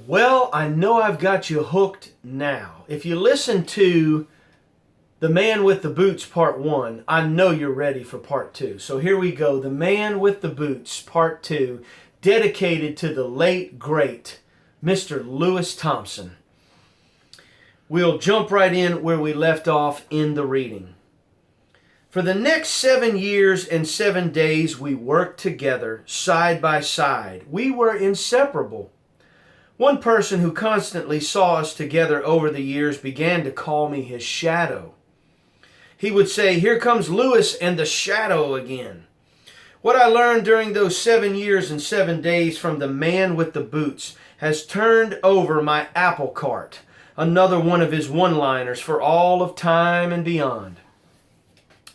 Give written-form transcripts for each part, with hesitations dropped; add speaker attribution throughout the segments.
Speaker 1: Well, I know I've got you hooked now. If you listen to The Man with the Boots Part 1, I know you're ready for Part 2. So here we go. The Man with the Boots Part 2, dedicated to the late, great Mr. Lewis Thompson. We'll jump right in where we left off in the reading. For the next 7 years and 7 days we worked together, side by side. We were inseparable. One person who constantly saw us together over the years began to call me his shadow. He would say, "Here comes Lewis and the shadow again." What I learned during those 7 years and 7 days from the man with the boots has turned over my apple cart, another one of his one-liners for all of time and beyond.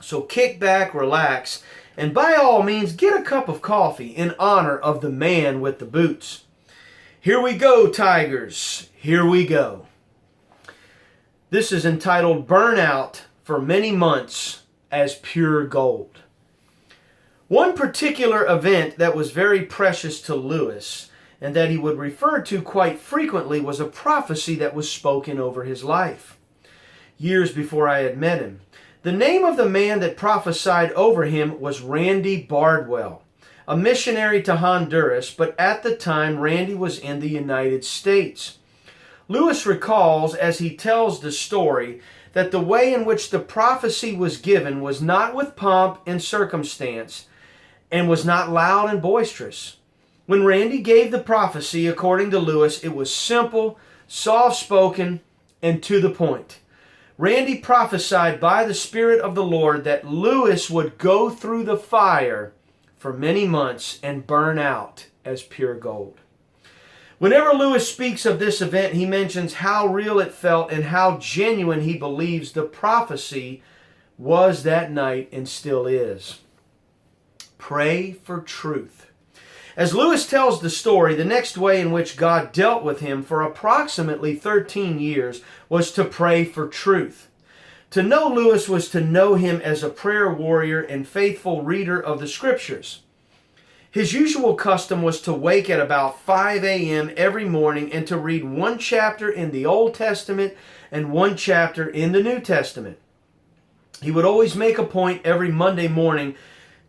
Speaker 1: So kick back, relax, and by all means get a cup of coffee in honor of the man with the boots. Here we go, Tigers. Here we go. This is entitled Burnout for Many Months as Pure Gold. One particular event that was very precious to Lewis and that he would refer to quite frequently was a prophecy that was spoken over his life. Years before I had met him, the name of the man that prophesied over him was Randy Bardwell, a missionary to Honduras, but at the time Randy was in the United States. Lewis recalls, as he tells the story, that the way in which the prophecy was given was not with pomp and circumstance and was not loud and boisterous. When Randy gave the prophecy, according to Lewis, it was simple, soft-spoken, and to the point. Randy prophesied by the Spirit of the Lord that Lewis would go through the fire for many months and burn out as pure gold. Whenever Lewis speaks of this event, he mentions how real it felt and how genuine he believes the prophecy was that night and still is. Pray for truth. As Lewis tells the story, the next way in which God dealt with him for approximately 13 years was to pray for truth. To know Lewis was to know him as a prayer warrior and faithful reader of the Scriptures. His usual custom was to wake at about 5 a.m. every morning and to read one chapter in the Old Testament and one chapter in the New Testament. He would always make a point every Monday morning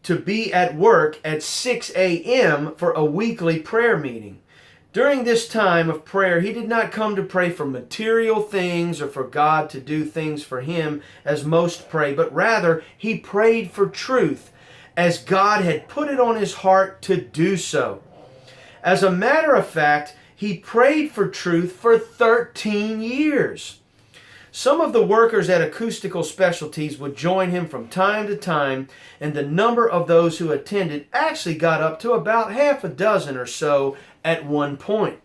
Speaker 1: to be at work at 6 a.m. for a weekly prayer meeting. During this time of prayer, he did not come to pray for material things or for God to do things for him as most pray, but rather he prayed for truth as God had put it on his heart to do so. As a matter of fact, he prayed for truth for 13 years. Some of the workers at Acoustical Specialties would join him from time to time, and the number of those who attended actually got up to about half a dozen or so at one point.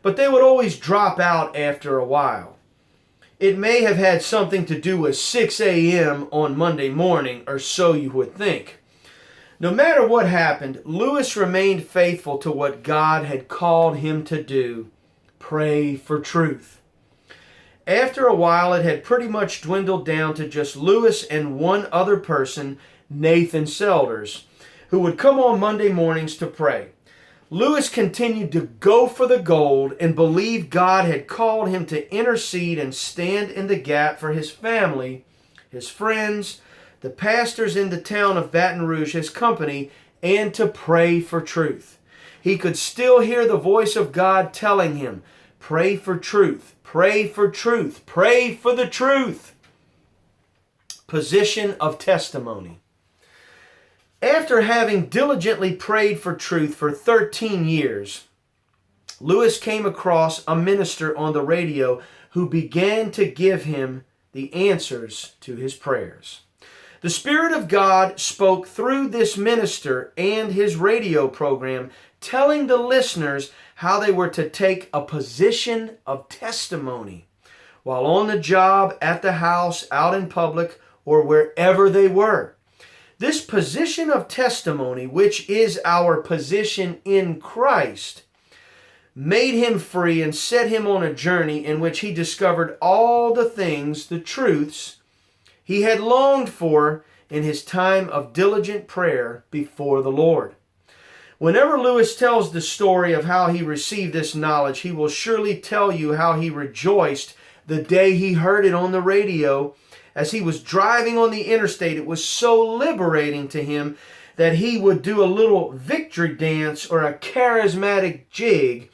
Speaker 1: But they would always drop out after a while. It may have had something to do with 6 a.m. on Monday morning, or so you would think. No matter what happened, Lewis remained faithful to what God had called him to do: pray for truth. After a while, it had pretty much dwindled down to just Lewis and one other person, Nathan Selders, who would come on Monday mornings to pray. Lewis continued to go for the gold and believed God had called him to intercede and stand in the gap for his family, his friends, the pastors in the town of Baton Rouge, his company, and to pray for truth. He could still hear the voice of God telling him, "Pray for truth, pray for truth, pray for the truth." Position of testimony. After having diligently prayed for truth for 13 years, Lewis came across a minister on the radio who began to give him the answers to his prayers. The Spirit of God spoke through this minister and his radio program, telling the listeners how they were to take a position of testimony while on the job, at the house, out in public, or wherever they were. This position of testimony, which is our position in Christ, made him free and set him on a journey in which he discovered all the things, the truths, he had longed for in his time of diligent prayer before the Lord. Whenever Lewis tells the story of how he received this knowledge, he will surely tell you how he rejoiced the day he heard it on the radio as he was driving on the interstate. It was so liberating to him that he would do a little victory dance or a charismatic jig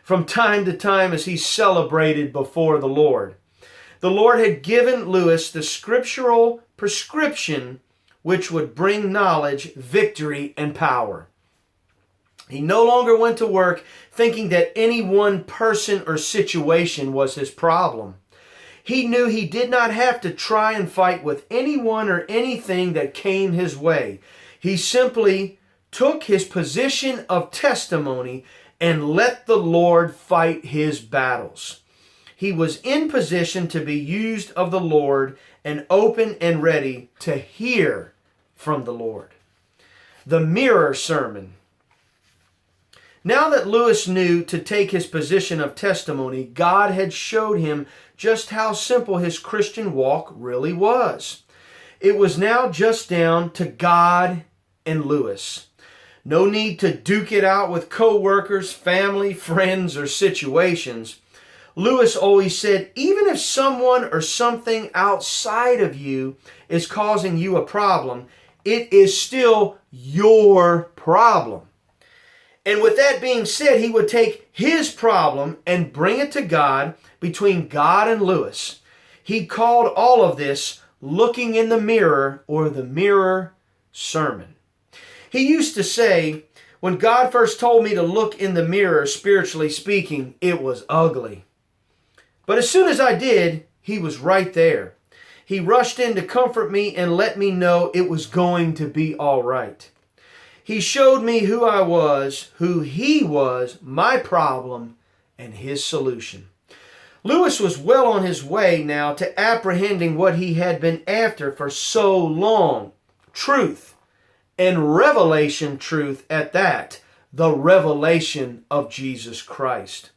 Speaker 1: from time to time as he celebrated before the Lord. The Lord had given Lewis the scriptural prescription which would bring knowledge, victory, and power. He no longer went to work thinking that any one person or situation was his problem. He knew he did not have to try and fight with anyone or anything that came his way. He simply took his position of testimony and let the Lord fight his battles. He was in position to be used of the Lord and open and ready to hear from the Lord. The mirror sermon. Now that Lewis knew to take his position of testimony, God had showed him just how simple his Christian walk really was. It was now just down to God and Lewis. No need to duke it out with co-workers, family, friends, or situations. Lewis always said, even if someone or something outside of you is causing you a problem, it is still your problem. And with that being said, he would take his problem and bring it to God between God and Lewis. He called all of this looking in the mirror, or the mirror sermon. He used to say, when God first told me to look in the mirror, spiritually speaking, it was ugly. But as soon as I did, he was right there. He rushed in to comfort me and let me know it was going to be all right. He showed me who I was, who he was, my problem, and his solution. Lewis was well on his way now to apprehending what he had been after for so long. Truth, and revelation truth at that. The revelation of Jesus Christ.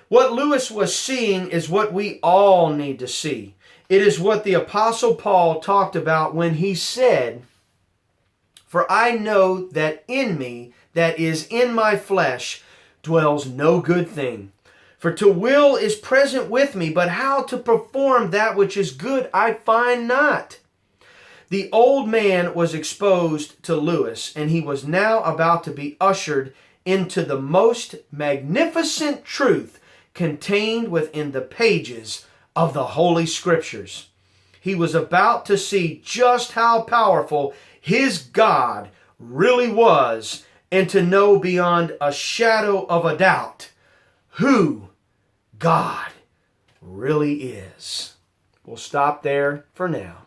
Speaker 1: What Lewis was seeing is what we all need to see. It is what the Apostle Paul talked about when he said, "For I know that in me, that is in my flesh, dwells no good thing. For to will is present with me, but how to perform that which is good I find not." The old man was exposed to Lewis, and he was now about to be ushered into the most magnificent truth contained within the pages of the Holy Scriptures. He was about to see just how powerful his God really was, and to know beyond a shadow of a doubt who God really is. We'll stop there for now.